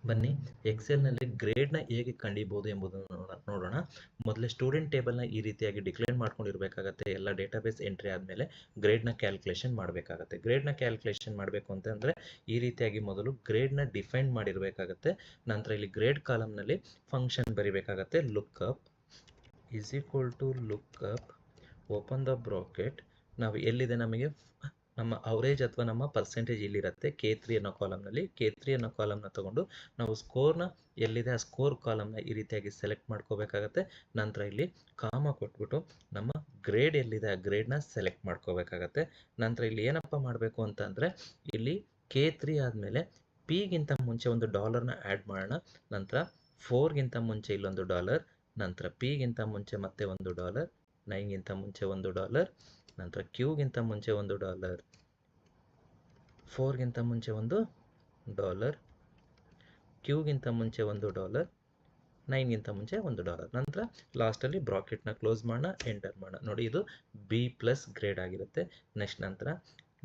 ಬನ್ನಿ ಎಕ್ಸೆಲ್ನಲ್ಲಿ ಗ್ರೇಡ್ನ ಹೇಗೆ ಕಂಡಿಬೋದು ಎಂಬುದನ್ನು ನೋಡೋಣ. ಮೊದಲೇ ಸ್ಟೂಡೆಂಟ್ ಟೇಬಲ್ನ ಈ ರೀತಿಯಾಗಿ ಡಿಕ್ಲೇರ್ ಮಾಡ್ಕೊಂಡಿರಬೇಕಾಗತ್ತೆ. ಎಲ್ಲ ಡೇಟಾಬೇಸ್ ಎಂಟ್ರಿ ಆದಮೇಲೆ ಗ್ರೇಡ್ನ ಕ್ಯಾಲ್ಕುಲೇಷನ್ ಮಾಡಬೇಕಾಗತ್ತೆ. ಗ್ರೇಡ್ನ ಕ್ಯಾಲ್ಕುಲೇಷನ್ ಮಾಡಬೇಕು ಅಂತಂದರೆ ಈ ರೀತಿಯಾಗಿ ಮೊದಲು ಗ್ರೇಡ್ನ ಡಿಫೈನ್ ಮಾಡಿರಬೇಕಾಗತ್ತೆ. ನಂತರ ಇಲ್ಲಿ ಗ್ರೇಡ್ ಕಾಲಮ್ನಲ್ಲಿ ಫಂಕ್ಷನ್ ಬರಿಬೇಕಾಗತ್ತೆ. Lookup is equal to lookup open the bracket. ನಾವು ಎಲ್ಲಿದೆ ನಮಗೆ ನಮ್ಮ ಅವರೇಜ್ ಅಥವಾ ನಮ್ಮ ಪರ್ಸೆಂಟೇಜ್ ಇಲ್ಲಿರುತ್ತೆ K3 ಅನ್ನೋ ಕಾಲಮ್ನಲ್ಲಿ. K3 ಅನ್ನೋ ಕಾಲಮ್ನ ತಗೊಂಡು ನಾವು ಸ್ಕೋರ್ನ ಎಲ್ಲಿದೆ ಆ ಸ್ಕೋರ್ ಕಾಲಮ್ನ ಈ ರೀತಿಯಾಗಿ ಸೆಲೆಕ್ಟ್ ಮಾಡ್ಕೋಬೇಕಾಗತ್ತೆ. ನಂತರ ಇಲ್ಲಿ ಕಾಮ ಕೊಟ್ಬಿಟ್ಟು ನಮ್ಮ ಗ್ರೇಡ್ ಎಲ್ಲಿದೆ ಆ ಗ್ರೇಡ್ನ ಸೆಲೆಕ್ಟ್ ಮಾಡ್ಕೋಬೇಕಾಗತ್ತೆ. ನಂತರ ಇಲ್ಲಿ ಏನಪ್ಪ ಮಾಡಬೇಕು ಅಂತಂದರೆ ಇಲ್ಲಿ K3 ಆದಮೇಲೆ ಪಿಗಿಂತ ಮುಂಚೆ ಒಂದು ಡಾಲರ್ನ ಆ್ಯಡ್ ಮಾಡೋಣ. ನಂತರ 4ಗಿಂತ ಮುಂಚೆ ಇಲ್ಲೊಂದು ಡಾಲರ್, ನಂತರ ಪಿಗಿಂತ ಮುಂಚೆ ಮತ್ತೆ ಒಂದು ಡಾಲರ್, 9ಗಿಂತ ಮುಂಚೆ ಒಂದು ಡಾಲರ್, ನಂತರ ಕ್ಯೂಗಿಂತ ಮುಂಚೆ ಒಂದು ಡಾಲರ್, 4ಗಿಂತ ಮುಂಚೆ ಒಂದು ಡಾಲರ್, ಕ್ಯೂಗಿಂತ ಮುಂಚೆ ಒಂದು ಡಾಲರ್, 9ಗಿಂತ ಮುಂಚೆ ಒಂದು ಡಾಲರ್. ನಂತರ ಲಾಸ್ಟಲ್ಲಿ ಬ್ರಾಕೆಟ್ನ ಕ್ಲೋಸ್ ಮಾಡೋಣ, ಎಂಟರ್ ಮಾಡೋಣ. ನೋಡಿ ಇದು ಬಿ ಪ್ಲಸ್ ಗ್ರೇಡ್ ಆಗಿರುತ್ತೆ. ನೆಕ್ಸ್ಟ್ ನಂತರ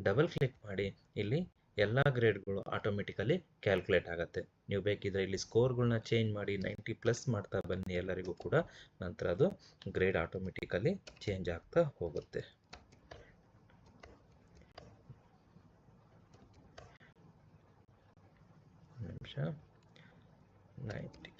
ಡಬಲ್ ಕ್ಲಿಕ್ ಮಾಡಿ ಇಲ್ಲಿ ಎಲ್ಲ ಗ್ರೇಡ್ಗಳು ಆಟೋಮೆಟಿಕಲಿ ಕ್ಯಾಲ್ಕುಲೇಟ್ ಆಗುತ್ತೆ. ನೀವು ಬೇಕಿದ್ರೆ ಇಲ್ಲಿ ಸ್ಕೋರ್ಗಳನ್ನ ಚೇಂಜ್ ಮಾಡಿ 90+ ಮಾಡ್ತಾ ಬನ್ನಿ ಎಲ್ಲರಿಗೂ ಕೂಡ. ನಂತರ ಅದು ಗ್ರೇಡ್ ಆಟೋಮೆಟಿಕಲಿ ಚೇಂಜ್ ಆಗ್ತಾ ಹೋಗುತ್ತೆ. ನಿಮಿಷ 90